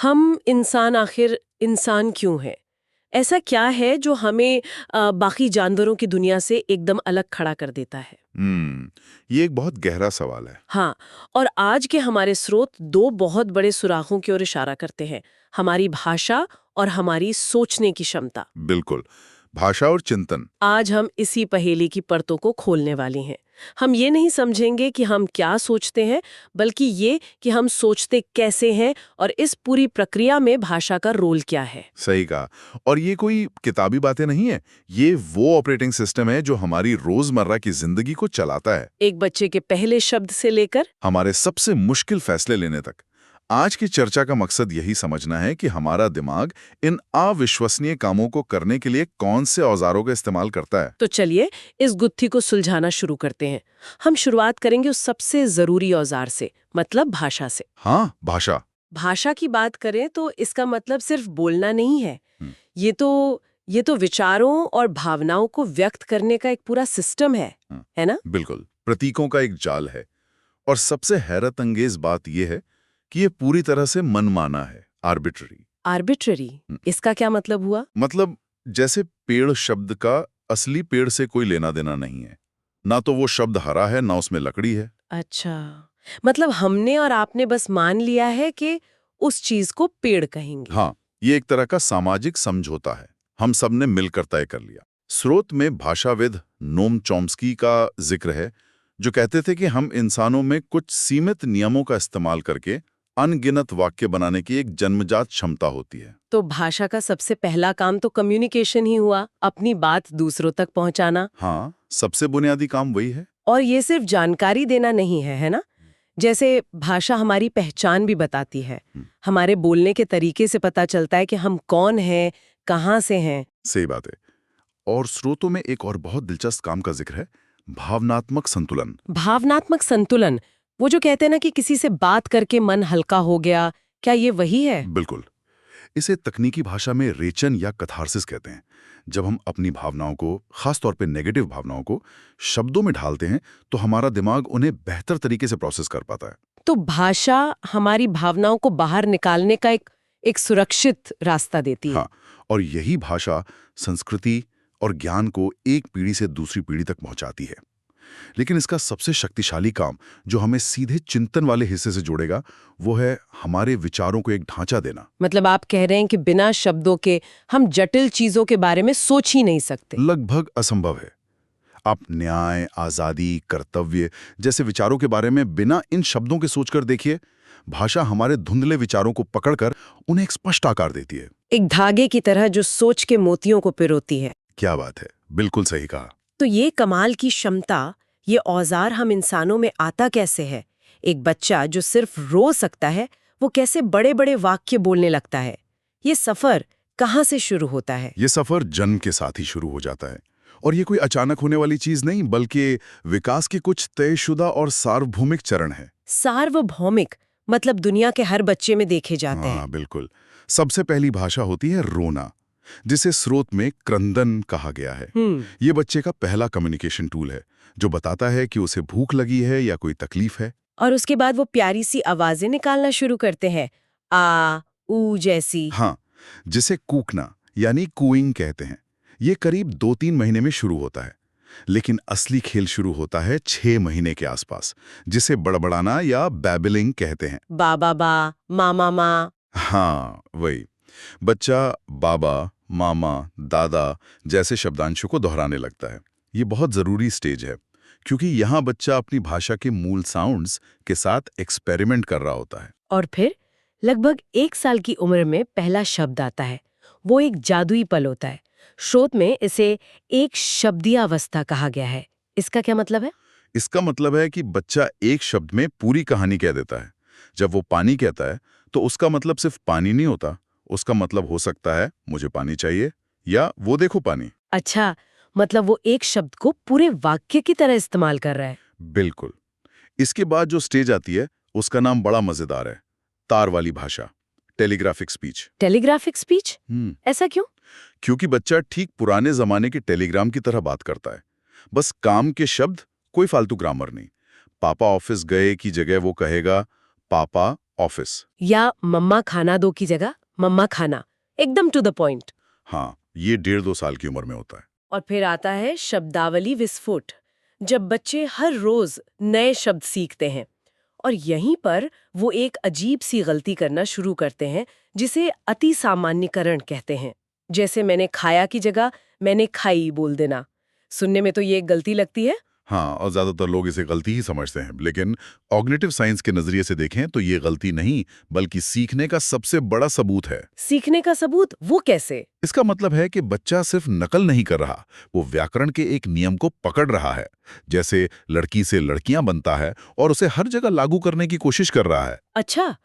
हम इंसान आखिर इंसान क्यों हैं? ऐसा क्या है जो हमें बाकी जानवरों की दुनिया से एकदम अलग खड़ा कर देता है? ये एक बहुत गहरा सवाल है। हाँ, और आज के हमारे स्रोत दो बहुत बड़े सुराखों की ओर इशारा करते हैं, हमारी भाषा और हमारी सोचने की क्षमता। बिल्कुल। भाषा और चिंतन। आज हम इसी पहेली की परतों को खोलने वाली हैं। हम ये नहीं समझेंगे कि हम क्या सोचते हैं, बल्कि ये कि हम सोचते कैसे हैं और इस पूरी प्रक्रिया में भाषा का रोल क्या है। सही कहा। और ये कोई किताबी बातें नहीं है। ये वो ऑपरेटिंग सिस्टम है जो हमारी रोजमर्रा की जिंदगी को चलाता है। एक बच्चे के पहले शब्द से लेकर हमारे सबसे मुश्किल फैसले लेने तक। आज की चर्चा का मकसद यही समझना है कि हमारा दिमाग इन अविश्वसनीय कामों को करने के लिए कौन से औजारों का इस्तेमाल करता है। तो चलिए इस गुत्थी को सुलझाना शुरू करते हैं। हम शुरुआत करेंगे उस सबसे जरूरी औजार से, मतलब भाषा से। हाँ, भाषा। भाषा की बात करें तो इसका मतलब सिर्फ बोलना नहीं है। हम्म, ये तो ये तो विचारों और भावनाओं को व्यक्त करने का एक पूरा सिस्टम है ना? बिल्कुल। प्रतीकों का एक जाल है। और सबसे हैरत अंगेज बात यह है कि ये पूरी तरह से मनमाना है, आर्बिट्ररी। आर्बिट्ररी, इसका क्या मतलब हुआ? मतलब जैसे पेड़ शब्द का असली पेड़ से कोई लेना देना नहीं है। ना तो वो शब्द हरा है, ना उसमें लकड़ी है। अच्छा, मतलब हमने और आपने बस मान लिया है कि उस चीज को पेड़ कहेंगे। हाँ, ये एक तरह का सामाजिक समझौता है। हम सब ने मिलकर तय कर लिया। स्रोत में भाषाविद नोम चॉम्स्की का जिक्र है, जो कहते थे कि हम इंसानों में कुछ सीमित नियमों का इस्तेमाल करके अनगिनत वाक्य बनाने की एक जन्मजात क्षमता होती है। तो भाषा का सबसे पहला काम तो कम्युनिकेशन ही हुआ, अपनी बात दूसरों तक पहुंचाना। हाँ, सबसे बुनियादी काम वही है। और ये सिर्फ जानकारी देना नहीं है ना? जैसे भाषा हमारी पहचान भी बताती है। हमारे बोलने के तरीके से पता चलता है कि हम कौन हैं, कहाँ से हैं। सही बात है। और स्रोतों में एक और बहुत दिलचस्प काम का जिक्र है, भावनात्मक संतुलन। भावनात्मक संतुलन, वो जो कहते हैं ना कि किसी से बात करके मन हल्का हो गया, क्या ये वही है? बिल्कुल। इसे तकनीकी भाषा में रेचन या कथारसिस कहते हैं। जब हम अपनी भावनाओं को, खास तौर पे नेगेटिव भावनाओं को शब्दों में ढालते हैं, तो हमारा दिमाग उन्हें बेहतर तरीके से प्रोसेस कर पाता है। तो भाषा हमारी भावनाओं को बाहर निकालने का एक सुरक्षित रास्ता देती है। हाँ, और यही भाषा संस्कृति और ज्ञान को एक पीढ़ी से दूसरी पीढ़ी तक पहुंचाती है। लेकिन इसका सबसे शक्तिशाली काम, जो हमें सीधे चिंतन वाले हिस्से से जोड़ेगा, वो है हमारे विचारों को एक ढांचा देना। मतलब आप कह रहे हैं कि बिना शब्दों के हम जटिल चीजों के बारे में सोच ही नहीं सकते। लगभग असंभव है। आप न्याय, आजादी, कर्तव्य जैसे विचारों के बारे में बिना इन शब्दों के सोचकर देखिए। भाषा हमारे धुंधले विचारों को पकड़कर उन्हें एक स्पष्ट आकार देती है। एक धागे की तरह जो सोच के मोतियों को पिरोती है। क्या बात है, बिल्कुल सही कहा। तो ये कमाल की क्षमता, ये औजार हम इंसानों में आता कैसे है? एक बच्चा जो सिर्फ रो सकता है, वो कैसे बड़े बड़े वाक्य बोलने लगता है? ये सफर कहाँ से शुरू होता है? ये सफर जन्म के साथ ही शुरू हो जाता है। और ये कोई अचानक होने वाली चीज नहीं, बल्कि विकास के कुछ तयशुदा और सार्वभौमिक चरण है। सार्वभौमिक मतलब दुनिया के हर बच्चे में देखे जाते हैं। हाँ, बिल्कुल। सबसे पहली भाषा होती है रोना, जिसे स्रोत में क्रंदन कहा गया है। ये बच्चे का पहला कम्युनिकेशन टूल है, जो बताता है कि उसे भूख लगी है या कोई तकलीफ है। और उसके बाद वो प्यारी सी आवाजें निकालना शुरू करते हैं, आ, ऊ जैसी। हाँ, जिसे कूकना यानी कूइंग कहते हैं। ये करीब 2-3 महीने में शुरू होता है। लेकिन असली खेल शुरू होता है 6 महीने के आसपास, जिसे बड़बड़ाना या बैबलिंग कहते हैं। बाबा बा, मामा माँ। हाँ, वही। बच्चा बाबा, मामा, दादा जैसे शब्दांशों को दोहराने लगता है। ये बहुत ज़रूरी स्टेज है, क्योंकि यहाँ बच्चा अपनी भाषा के मूल साउंड्स के साथ एक्सपेरिमेंट कर रहा होता है। और फिर लगभग 1 साल की उम्र में पहला शब्द आता है। वो एक जादुई पल होता है। स्रोत में इसे एक शब्दीय अवस्था कहा गया है। इसका क्या मतलब है? इसका मतलब है कि बच्चा एक शब्द में पूरी कहानी कह देता है। जब वो पानी कहता है, तो उसका मतलब सिर्फ पानी नहीं होता। उसका मतलब हो सकता है मुझे पानी चाहिए, या वो देखो पानी। अच्छा, मतलब वो एक शब्द को पूरे वाक्य की तरह इस्तेमाल कर रहा है। बिल्कुल। इसके बाद जो स्टेज आती है, उसका नाम बड़ा मजेदार है, तार वाली भाषा, टेलीग्राफिक स्पीच। Telegraphic speech? ऐसा क्यों? क्योंकि बच्चा ठीक पुराने जमाने के टेलीग्राम की तरह बात करता है। बस काम के शब्द, कोई फालतू ग्रामर नहीं। पापा ऑफिस गए की जगह वो कहेगा पापा ऑफिस। या मम्मा खाना दो की जगह मम्मा खाना, एकदम टू द पॉइंट। हाँ, ये 1.5-2 साल की उम्र में होता है। और फिर आता है शब्दावली विस्फोट, जब बच्चे हर रोज नए शब्द सीखते हैं और यहीं पर वो एक अजीब सी गलती करना शुरू करते हैं जिसे अति सामान्यकरण कहते हैं। जैसे मैंने खाया की जगह मैंने खाई बोल देना। सुनने में तो ये एक गलती लगती है। हाँ, और ज़्यादातर लोग इसे गलती ही समझते हैं, लेकिन कॉग्निटिव साइंस के नज़रिए से देखें तो ये गलती नहीं, बल्कि सीखने का सबसे बड़ा सबूत है। सीखने का सबूत वो कैसे? इसका मतलब है कि बच्चा सिर्फ नकल नहीं कर रहा, वो व्याकरण के एक नियम को पकड़ रहा है। जैसे लड़की से लड़कियां बनता है और उसे हर जगह लागू करने की कोशिश कर रहा है। अच्छा,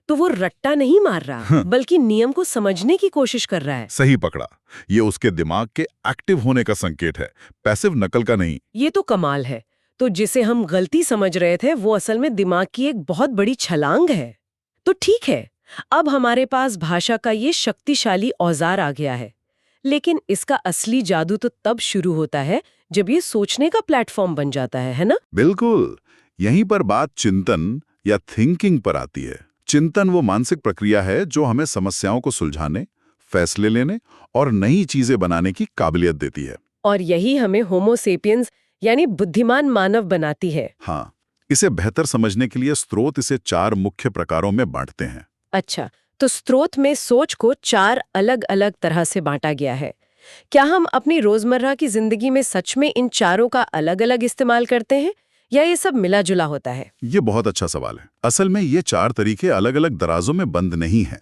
तो वो रट्टा नहीं मार रहा, बल्कि नियम को समझने की कोशिश कर रहा है। सही पकड़ा। ये उसके दिमाग के एक्टिव होने का संकेत है, पैसिव नकल का नहीं। ये तो कमाल है। तो जिसे हम गलती समझ रहे थे वो असल में दिमाग की एक बहुत बड़ी छलांग है। तो ठीक है, अब हमारे पास भाषा का ये शक्तिशाली औजार आ गया है, लेकिन इसका असली जादू तो तब शुरू होता है जब ये सोचने का प्लेटफॉर्म बन जाता है ना? बिल्कुल। यहीं पर बात चिंतन या थिंकिंग पर आती है। चिंतन वो मानसिक प्रक्रिया है जो हमें समस्याओं को सुलझाने, फैसले लेने और नई चीजें बनाने की काबिलियत देती है। और यही हमें होमो सेपियंस यानी बुद्धिमान मानव बनाती है। हाँ, इसे बेहतर समझने के लिए स्रोत इसे 4 मुख्य प्रकारों में बांटते हैं। अच्छा, तो स्रोत में सोच को 4 अलग-अलग तरह से बांटा गया है। क्या हम अपनी रोजमर्रा की जिंदगी में सच में इन चारों का अलग-अलग इस्तेमाल करते हैं या ये सब मिला-जुला होता है? ये बहुत अच्छा सवाल है। असल में ये 4 तरीके अलग-अलग दराजों में बंद नहीं हैं।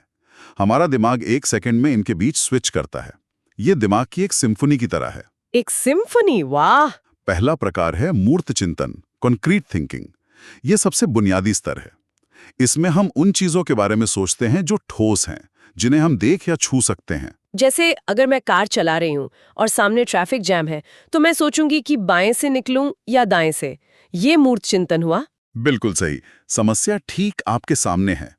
हमारा दिमाग 1 सेकंड में इनके बीच स्विच करता है। ये दिमाग की एक सिम्फनी की तरह है। एक सिम्फनी, वाह! पहला प्रकार है मूर्त चिंतन, कॉन्क्रीट थिंकिंग। ये सबसे बुनियादी स्तर है। इसमें हम उन चीजों के बारे में सोचते हैं जो ठोस हैं, जिन्हें हम देख या छू सकते हैं। जैसे अगर मैं कार चला रही हूँ और सामने ट्रैफिक जैम है, तो मैं सोचूंगी कि बाएं से निकलूं या दाएं से। ये मूर्त चिंतन हुआ। बिल्कुल सही। समस्या ठीक आपके सामने है।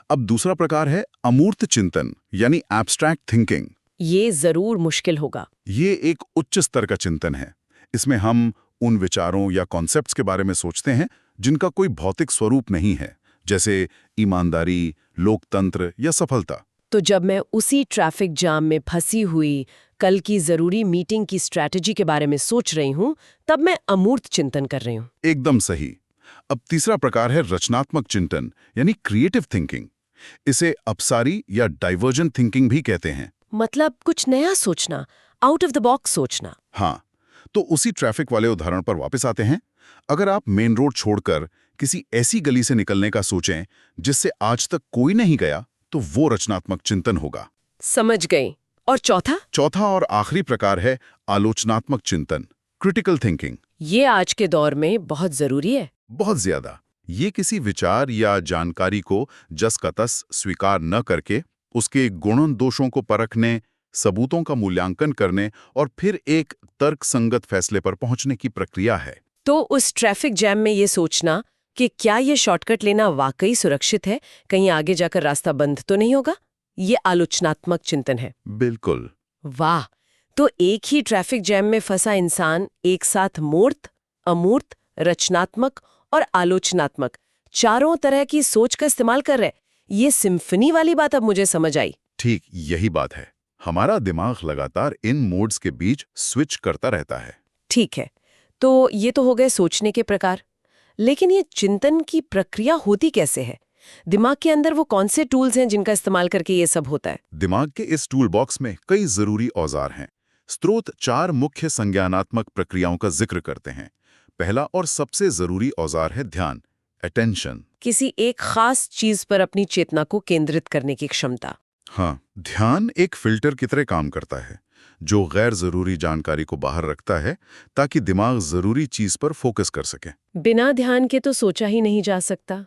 अब दूसरा प्रकार है अमूर्त चिंतन, यानी एब्स्ट्रैक्ट थिंकिंग। ये जरूर मुश्किल होगा। ये एक उच्च स्तर का चिंतन है। इसमें हम उन विचारों या कॉन्सेप्ट्स के बारे में सोचते हैं जिनका कोई भौतिक स्वरूप नहीं है, जैसे ईमानदारी, लोकतंत्र या सफलता। तो जब मैं उसी ट्रैफिक जाम में फंसी हुई कल की जरूरी मीटिंग की स्ट्रैटेजी के बारे में सोच रही हूँ, तब मैं अमूर्त चिंतन कर रही हूँ। एकदम सही। अब तीसरा प्रकार है रचनात्मक चिंतन, यानी क्रिएटिव थिंकिंग। इसे अपसारी या डाइवर्जेंट थिंकिंग भी कहते हैं। मतलब कुछ नया सोचना, आउट ऑफ द बॉक्स सोचना। हाँ, तो उसी ट्रैफिक वाले उदाहरण पर वापस आते हैं। अगर आप मेन रोड छोड़कर किसी ऐसी गली से निकलने का सोचें जिससे आज तक कोई नहीं गया, तो वो रचनात्मक चिंतन होगा। समझ गई। और चौथा? चौथा और आखिरी प्रकार है आलोचनात्मक चिंतन, क्रिटिकल थिंकिंग। ये आज के दौर में बहुत जरूरी है। बहुत ज्यादा। ये किसी विचार या जानकारी को जस का तस स्वीकार न करके उसके गुण दोषों को परखने, सबूतों का मूल्यांकन करने और फिर एक तर्कसंगत फैसले पर पहुंचने की प्रक्रिया है। तो उस ट्रैफिक जैम में ये सोचना कि क्या ये शॉर्टकट लेना वाकई सुरक्षित है, कहीं आगे जाकर रास्ता बंद तो नहीं होगा, ये आलोचनात्मक चिंतन है। बिल्कुल। वाह! तो एक ही ट्रैफिक जैम में फंसा इंसान एक साथ मूर्त, अमूर्त, रचनात्मक और आलोचनात्मक चारों तरह की सोच का इस्तेमाल कर रहे हैं। ये सिम्फनी वाली बात अब मुझे समझ आई। ठीक यही बात है। हमारा दिमाग लगातार इन मोड्स के बीच स्विच करता रहता है। ठीक है, तो ये तो हो गए सोचने के प्रकार, लेकिन ये चिंतन की प्रक्रिया होती कैसे है? दिमाग के अंदर वो कौन से टूल्स हैं जिनका इस्तेमाल करके ये सब होता है? दिमाग के इस टूल बॉक्स में कई जरूरी औजार हैं। स्रोत 4 मुख्य संज्ञानात्मक प्रक्रियाओं का जिक्र करते हैं। पहला और सबसे जरूरी औजार है ध्यान, अटेंशन। किसी एक खास चीज पर अपनी चेतना को केंद्रित करने की क्षमता। हाँ, ध्यान एक फिल्टर की तरह काम करता है जो गैर जरूरी जानकारी को बाहर रखता है ताकि दिमाग जरूरी चीज पर फोकस कर सके। बिना ध्यान के तो सोचा ही नहीं जा सकता।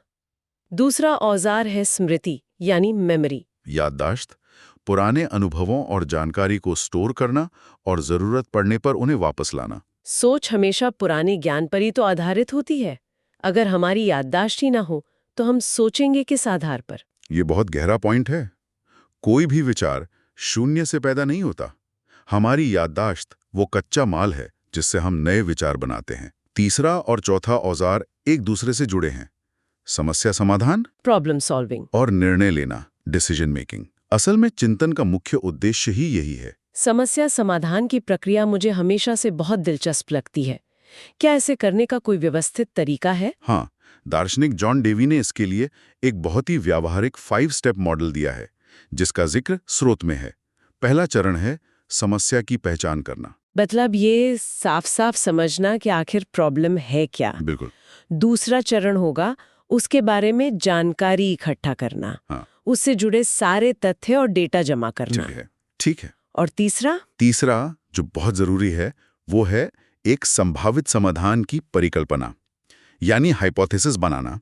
दूसरा औजार है स्मृति यानी मेमोरी। याददाश्त, पुराने अनुभवों और जानकारी को स्टोर करना और जरूरत पड़ने पर उन्हें वापस लाना। सोच हमेशा पुराने ज्ञान पर ही तो आधारित होती है। अगर हमारी याददाश्त ही ना हो तो हम सोचेंगे किस आधार पर? ये बहुत गहरा पॉइंट है। कोई भी विचार शून्य से पैदा नहीं होता। हमारी याददाश्त वो कच्चा माल है जिससे हम नए विचार बनाते हैं। तीसरा और चौथा औजार एक दूसरे से जुड़े हैं। समस्या समाधान प्रॉब्लम सॉल्विंग। और निर्णय लेना, डिसीजन मेकिंग। असल में चिंतन का मुख्य उद्देश्य ही यही है। समस्या समाधान की प्रक्रिया मुझे हमेशा से बहुत दिलचस्प लगती है। क्या ऐसे करने का कोई व्यवस्थित तरीका है? हाँ, दार्शनिक जॉन डेवी ने इसके लिए एक बहुत ही व्यावहारिक 5 स्टेप मॉडल दिया है, जिसका जिक्र स्रोत में है। पहला चरण है समस्या की पहचान करना। मतलब ये साफ साफ समझना कि आखिर प्रॉब्लम है क्या। बिल्कुल। दूसरा चरण होगा उसके बारे में जानकारी इकट्ठा करना। हाँ। उससे जुड़े सारे तथ्य और डेटा जमा करना। ठीक है। और तीसरा जो बहुत जरूरी है, वो है एक संभावित समाधान की परिकल्पना, यानी हाइपोथेसिस बनाना।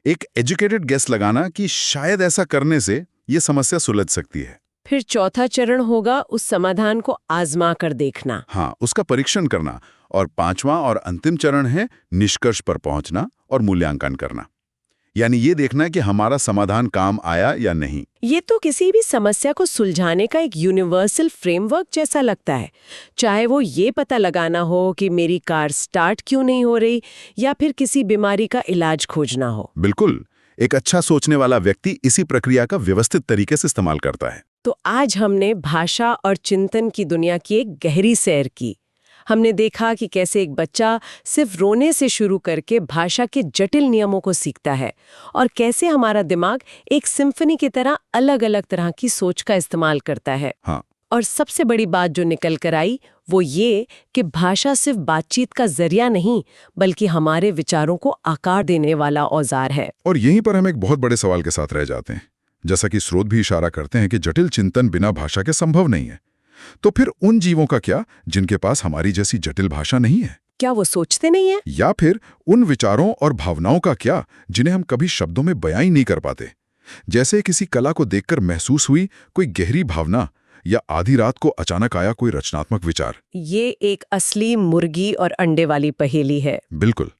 एक एजुकेटेड गेस लगाना कि शायद ऐसा करने से ये समस्या सुलझ सकती है। फिर चौथा चरण होगा उस समाधान को आजमा कर देखना। हाँ, उसका परीक्षण करना। और पांचवां और अंतिम चरण है निष्कर्ष पर पहुंचना और मूल्यांकन करना, यानी ये देखना कि हमारा समाधान काम आया या नहीं। ये तो किसी भी समस्या को सुलझाने का एक यूनिवर्सल फ्रेमवर्क जैसा लगता है, चाहे वो ये पता लगाना हो कि मेरी कार स्टार्ट क्यों नहीं हो रही या फिर किसी बीमारी का इलाज खोजना हो। बिल्कुल, एक अच्छा सोचने वाला व्यक्ति इसी प्रक्रिया का व्यवस्थित तरीके से इस्तेमाल करता है। तो आज हमने भाषा और चिंतन की दुनिया की एक गहरी सैर की। हमने देखा कि कैसे एक बच्चा सिर्फ रोने से शुरू करके भाषा के जटिल नियमों को सीखता है और कैसे हमारा दिमाग एक सिम्फनी की तरह अलग-अलग तरह की सोच का इस्तेमाल करता है। हाँ। और सबसे बड़ी बात जो निकल कर आई वो ये कि भाषा सिर्फ बातचीत का जरिया नहीं, बल्कि हमारे विचारों को आकार देने वाला औजार है। और यहीं पर हम एक बहुत बड़े सवाल के साथ रह जाते हैं। जैसा कि स्रोत भी इशारा करते हैं कि जटिल चिंतन बिना भाषा के संभव नहीं है। तो फिर उन जीवों का क्या जिनके पास हमारी जैसी जटिल भाषा नहीं है? क्या वो सोचते नहीं है? या फिर उन विचारों और भावनाओं का क्या जिन्हें हम कभी शब्दों में बयां ही नहीं कर पाते? जैसे किसी कला को देखकर महसूस हुई कोई गहरी भावना, या आधी रात को अचानक आया कोई रचनात्मक विचार। ये एक असली मुर्गी और अंडे वाली पहेली है। बिल्कुल।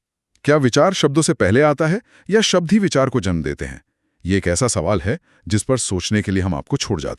क्या विचार शब्दों से पहले आता है या शब्द ही विचार को जन्म देते हैं? ये एक ऐसा सवाल है जिस पर सोचने के लिए हम आपको छोड़ जाते हैं।